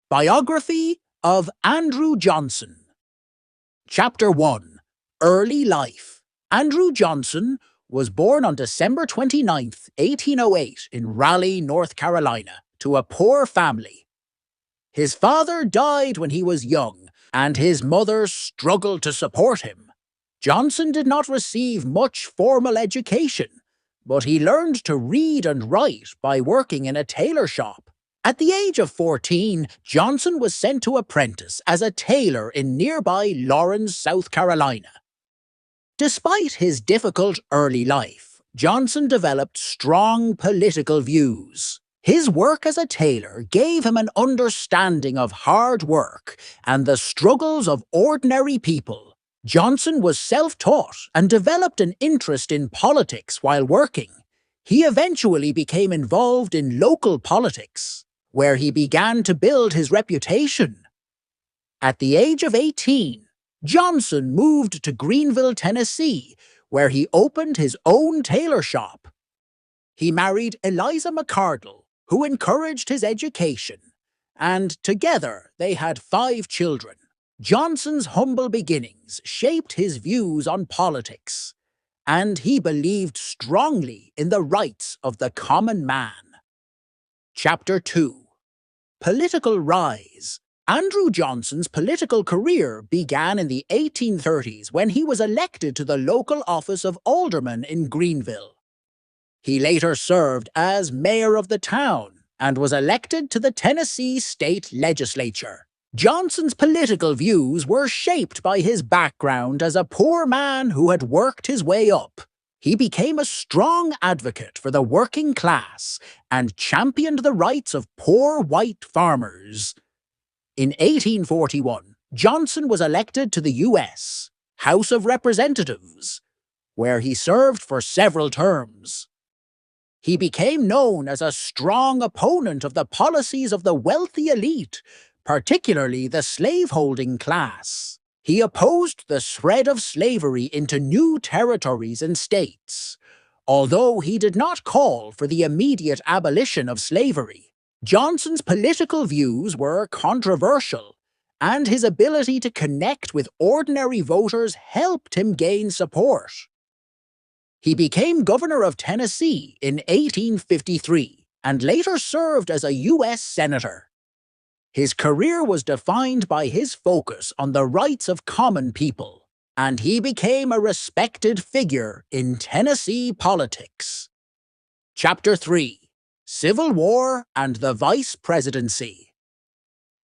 Biography of Andrew Johnson. Chapter 1. Early Life. Andrew Johnson was born on December 29th, 1808 in Raleigh, North Carolina, to a poor family. His father died when he was young, and his mother struggled to support him. Johnson did not receive much formal education, but he learned to read and write by working in a tailor shop. At the age of 14, Johnson was sent to apprentice as a tailor in nearby Lawrence, South Carolina. Despite his difficult early life, Johnson developed strong political views. His work as a tailor gave him an understanding of hard work and the struggles of ordinary people. Johnson was self-taught and developed an interest in politics while working. He eventually became involved in local politics, where he began to build his reputation. At the age of 18, Johnson moved to Greenville, Tennessee, where he opened his own tailor shop. He married Eliza McCardle, who encouraged his education, and together they had 5 children. Johnson's humble beginnings shaped his views on politics, and he believed strongly in the rights of the common man. Chapter 2. Political Rise. Andrew Johnson's political career began in the 1830s when he was elected to the local office of alderman in Greenville. He later served as mayor of the town and was elected to the Tennessee state legislature. Johnson's political views were shaped by his background as a poor man who had worked his way up. He became a strong advocate for the working class and championed the rights of poor white farmers. In 1841, Johnson was elected to the U.S. House of Representatives, where he served for several terms. He became known as a strong opponent of the policies of the wealthy elite, particularly the slaveholding class. He opposed the spread of slavery into new territories and states. Although he did not call for the immediate abolition of slavery, Johnson's political views were controversial, and his ability to connect with ordinary voters helped him gain support. He became governor of Tennessee in 1853 and later served as a U.S. senator. His career was defined by his focus on the rights of common people, and he became a respected figure in Tennessee politics. Chapter 3. Civil War and the Vice Presidency.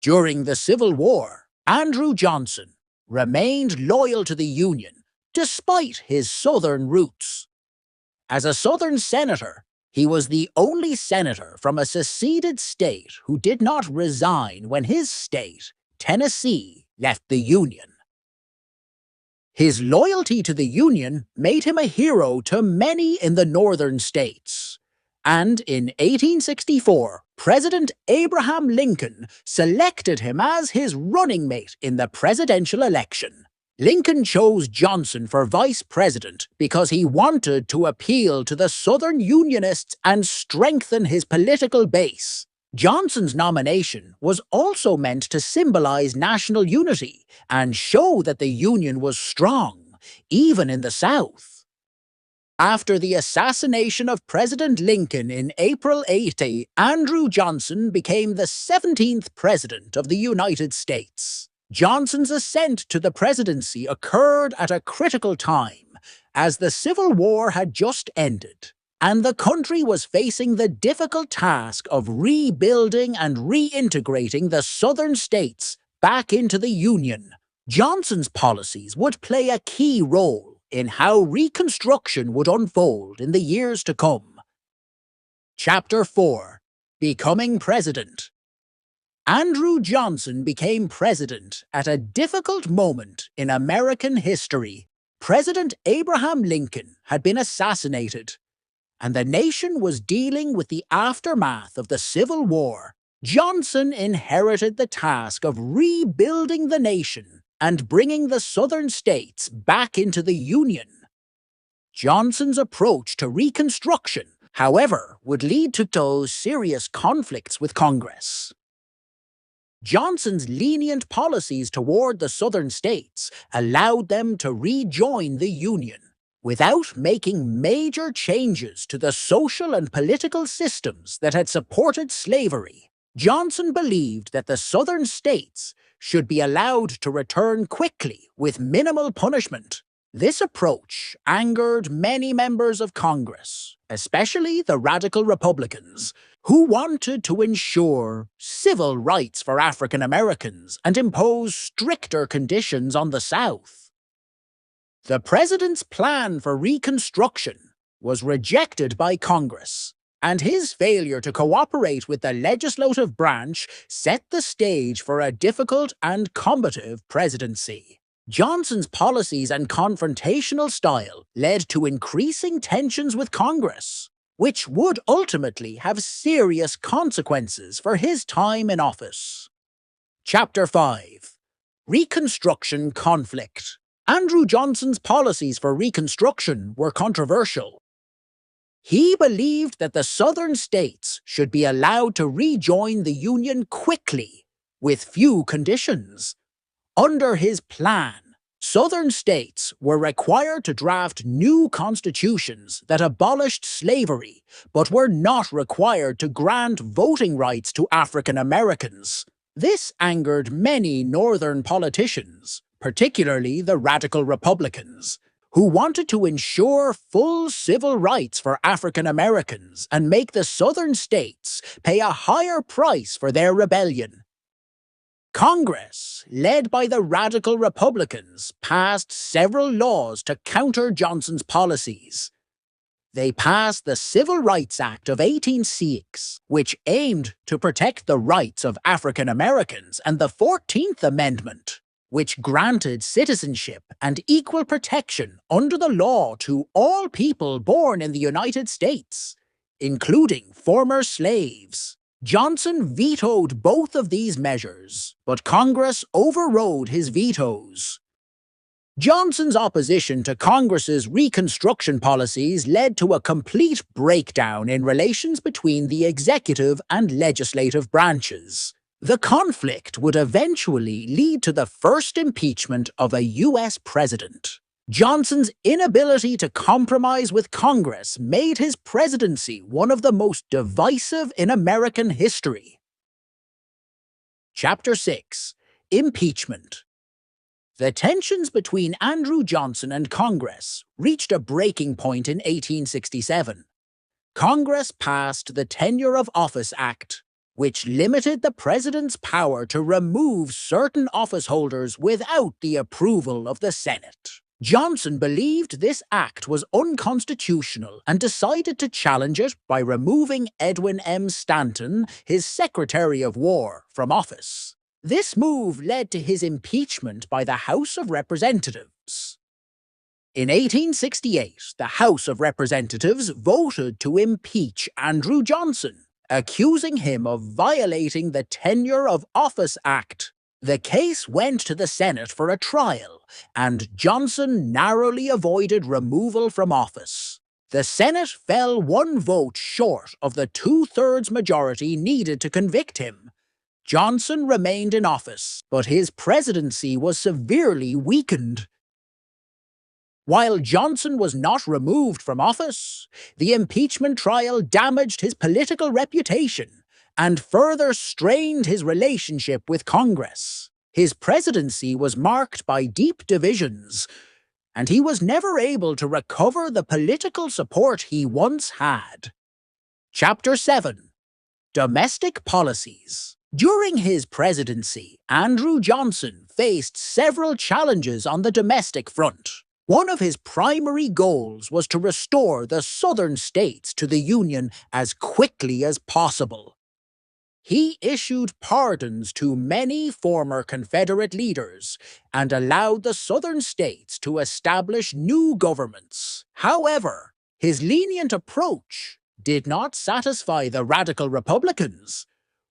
During the Civil War, Andrew Johnson remained loyal to the Union despite his Southern roots. As a Southern senator, he was the only senator from a seceded state who did not resign when his state, Tennessee, left the Union. His loyalty to the Union made him a hero to many in the northern states, and in 1864, President Abraham Lincoln selected him as his running mate in the presidential election. Lincoln chose Johnson for vice president because he wanted to appeal to the Southern Unionists and strengthen his political base. Johnson's nomination was also meant to symbolize national unity and show that the Union was strong, even in the South. After the assassination of President Lincoln in April 80, Andrew Johnson became the 17th President of the United States. Johnson's ascent to the presidency occurred at a critical time, as the Civil War had just ended, and the country was facing the difficult task of rebuilding and reintegrating the southern states back into the Union. Johnson's policies would play a key role in how Reconstruction would unfold in the years to come. Chapter 4. Becoming President. Andrew Johnson became president at a difficult moment in American history. President Abraham Lincoln had been assassinated, and the nation was dealing with the aftermath of the Civil War. Johnson inherited the task of rebuilding the nation and bringing the southern states back into the Union. Johnson's approach to Reconstruction, however, would lead to those serious conflicts with Congress. Johnson's lenient policies toward the Southern states allowed them to rejoin the Union without making major changes to the social and political systems that had supported slavery. Johnson believed that the Southern states should be allowed to return quickly with minimal punishment. This approach angered many members of Congress, especially the radical Republicans, who wanted to ensure civil rights for African Americans and impose stricter conditions on the South. The president's plan for Reconstruction was rejected by Congress, and his failure to cooperate with the legislative branch set the stage for a difficult and combative presidency. Johnson's policies and confrontational style led to increasing tensions with Congress, which would ultimately have serious consequences for his time in office. Chapter 5. Reconstruction Conflict. Andrew Johnson's policies for Reconstruction were controversial. He believed that the Southern states should be allowed to rejoin the Union quickly, with few conditions. Under his plan, Southern states were required to draft new constitutions that abolished slavery, but were not required to grant voting rights to African Americans. This angered many Northern politicians, particularly the radical Republicans, who wanted to ensure full civil rights for African Americans and make the Southern states pay a higher price for their rebellion. Congress, led by the radical Republicans, passed several laws to counter Johnson's policies. They passed the Civil Rights Act of 1806, which aimed to protect the rights of African Americans, and the 14th Amendment, which granted citizenship and equal protection under the law to all people born in the United States, including former slaves. Johnson vetoed both of these measures, but Congress overrode his vetoes. Johnson's opposition to Congress's Reconstruction policies led to a complete breakdown in relations between the executive and legislative branches. The conflict would eventually lead to the first impeachment of a U.S. president. Johnson's inability to compromise with Congress made his presidency one of the most divisive in American history. Chapter 6. Impeachment. The tensions between Andrew Johnson and Congress reached a breaking point in 1867. Congress passed the Tenure of Office Act, which limited the president's power to remove certain office holders without the approval of the Senate. Johnson believed this act was unconstitutional and decided to challenge it by removing Edwin M. Stanton, his Secretary of War, from office. This move led to his impeachment by the House of Representatives. In 1868, the House of Representatives voted to impeach Andrew Johnson, accusing him of violating the Tenure of Office Act. The case went to the Senate for a trial, and Johnson narrowly avoided removal from office. The Senate fell one vote short of the two-thirds majority needed to convict him. Johnson remained in office, but his presidency was severely weakened. While Johnson was not removed from office, the impeachment trial damaged his political reputation and further strained his relationship with Congress. His presidency was marked by deep divisions, and he was never able to recover the political support he once had. Chapter 7. Domestic Policies. During his presidency, Andrew Johnson faced several challenges on the domestic front. One of his primary goals was to restore the Southern states to the Union as quickly as possible. He issued pardons to many former Confederate leaders and allowed the Southern states to establish new governments. However, his lenient approach did not satisfy the radical Republicans,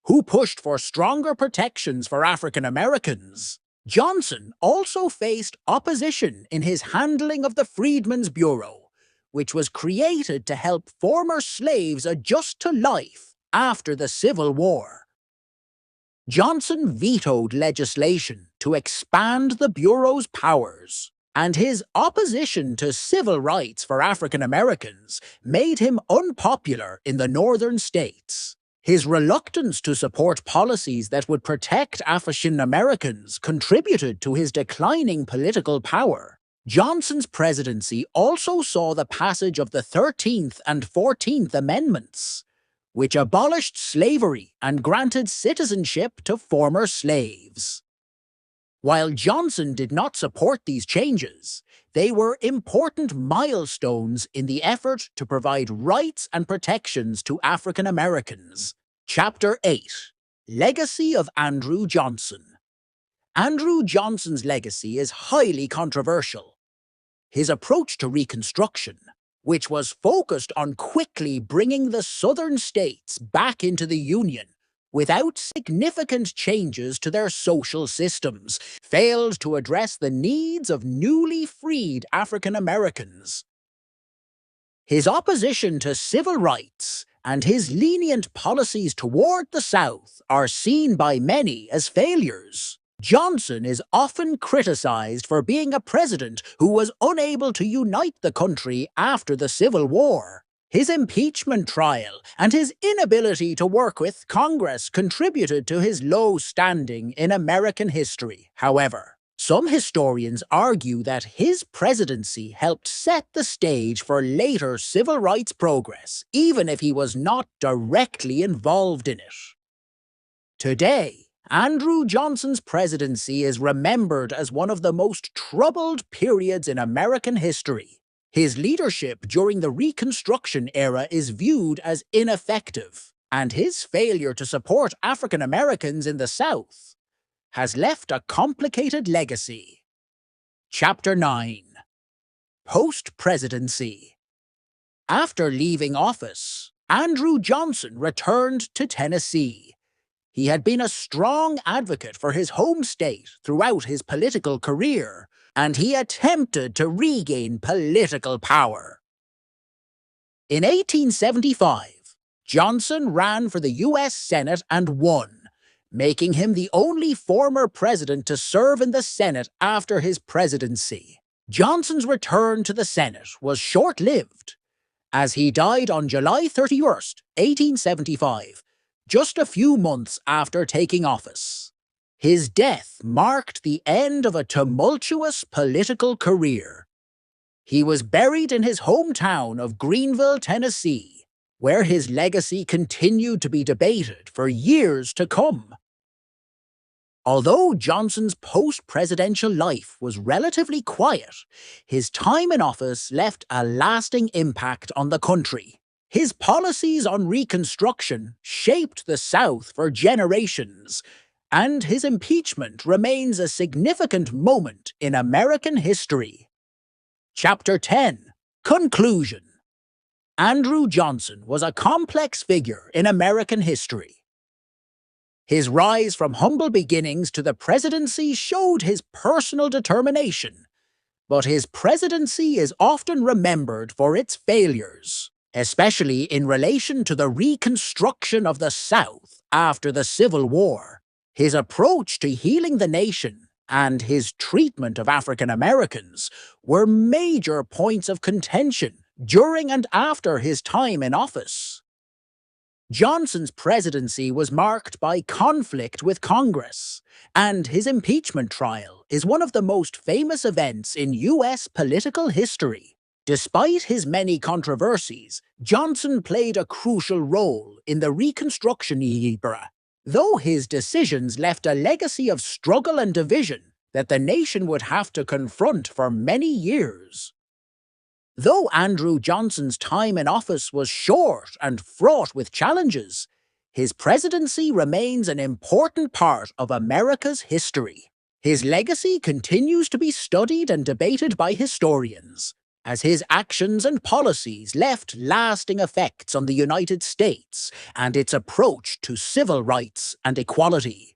who pushed for stronger protections for African Americans. Johnson also faced opposition in his handling of the Freedmen's Bureau, which was created to help former slaves adjust to life after the Civil War. Johnson vetoed legislation to expand the Bureau's powers, and his opposition to civil rights for African Americans made him unpopular in the northern states. His reluctance to support policies that would protect African Americans contributed to his declining political power. Johnson's presidency also saw the passage of the 13th and 14th Amendments, which abolished slavery and granted citizenship to former slaves. While Johnson did not support these changes, they were important milestones in the effort to provide rights and protections to African Americans. Chapter 8: Legacy of Andrew Johnson. Andrew Johnson's legacy is highly controversial. His approach to Reconstruction, which was focused on quickly bringing the southern states back into the Union without significant changes to their social systems, failed to address the needs of newly freed African Americans. His opposition to civil rights and his lenient policies toward the South are seen by many as failures. Johnson is often criticized for being a president who was unable to unite the country after the Civil War. His impeachment trial and his inability to work with Congress contributed to his low standing in American history, however. Some historians argue that his presidency helped set the stage for later civil rights progress, even if he was not directly involved in it. Today, Andrew Johnson's presidency is remembered as one of the most troubled periods in American history. His leadership during the Reconstruction era is viewed as ineffective, and his failure to support African Americans in the South has left a complicated legacy. Chapter 9: Post-Presidency. After leaving office, Andrew Johnson returned to Tennessee. He had been a strong advocate for his home state throughout his political career, and he attempted to regain political power. In 1875, Johnson ran for the U.S. Senate and won, making him the only former president to serve in the Senate after his presidency. Johnson's return to the Senate was short-lived, as he died on July 31st, 1875, just a few months after taking office. His death marked the end of a tumultuous political career. He was buried in his hometown of Greenville, Tennessee, where his legacy continued to be debated for years to come. Although Johnson's post-presidential life was relatively quiet, his time in office left a lasting impact on the country. His policies on Reconstruction shaped the South for generations, and his impeachment remains a significant moment in American history. Chapter 10: Conclusion. Andrew Johnson was a complex figure in American history. His rise from humble beginnings to the presidency showed his personal determination, but his presidency is often remembered for its failures, especially in relation to the reconstruction of the South after the Civil War. His approach to healing the nation and his treatment of African Americans were major points of contention during and after his time in office. Johnson's presidency was marked by conflict with Congress, and his impeachment trial is one of the most famous events in U.S. political history. Despite his many controversies, Johnson played a crucial role in the Reconstruction era, though his decisions left a legacy of struggle and division that the nation would have to confront for many years. Though Andrew Johnson's time in office was short and fraught with challenges, his presidency remains an important part of America's history. His legacy continues to be studied and debated by historians, as his actions and policies left lasting effects on the United States and its approach to civil rights and equality.